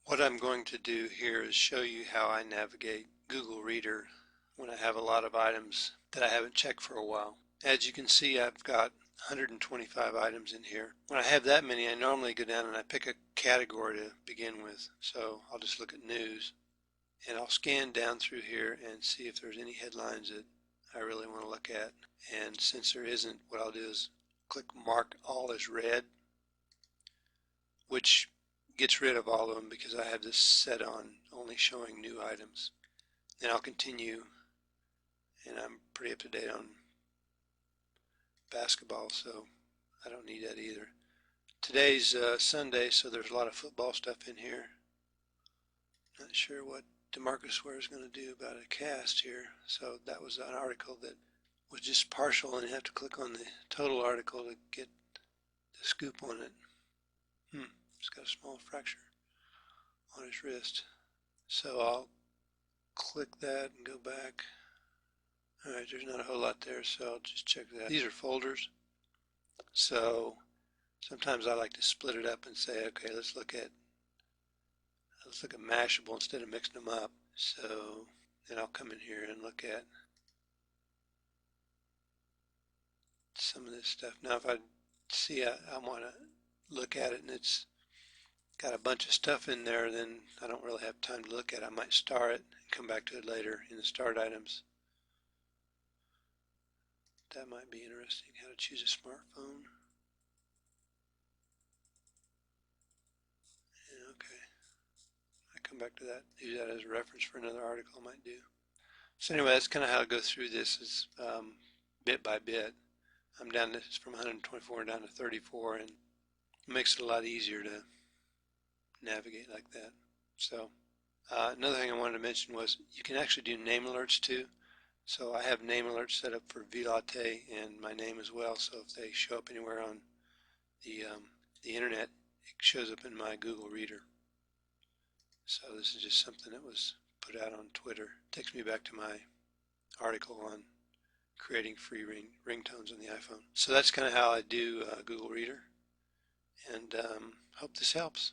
What I'm going to do here is show you how I navigate Google Reader when I have a lot of items that I haven't checked for a while. As you can see, I've got 125 items in here. When I have that many, I normally go down and I pick a category to begin with. So I'll just look at news and I'll scan down through here and see if there's any headlines that I really want to look at. And since there isn't, what I'll do is click mark all as read, which gets rid of all of them because I have this set on only showing new items. Then I'll continue, and I'm pretty up to date on basketball, so I don't need that either. Today's Sunday, so there's a lot of football stuff in here. Not sure what DeMarcus Ware is going to do about a cast here. So that was an article that was just partial, and you have to click on the total article to get the scoop on it. He's got a small fracture on his wrist. So I'll click that and go back. Alright, there's not a whole lot there, so I'll just check that. These are folders. So sometimes I like to split it up and say, okay, let's look at Mashable instead of mixing them up. So then I'll come in here and look at some of this stuff. Now if I see I want to look at it and it's got a bunch of stuff in there, then I don't really have time to look at it. I might star it and come back to it later in the starred items. That might be interesting, how to choose a smartphone. Yeah, okay. I come back to that, use that as a reference for another article I might do. So anyway, that's kind of how I go through this is bit by bit. I'm down to, from 124 down to 34, and it makes it a lot easier to navigate like that. So another thing I wanted to mention was you can actually do name alerts too. So I have name alerts set up for vLatte and my name as well. So if they show up anywhere on the internet, it shows up in my Google Reader. So this is just something that was put out on Twitter. It takes me back to my article on creating free ringtones on the iPhone. So that's kind of how I do Google Reader, and hope this helps.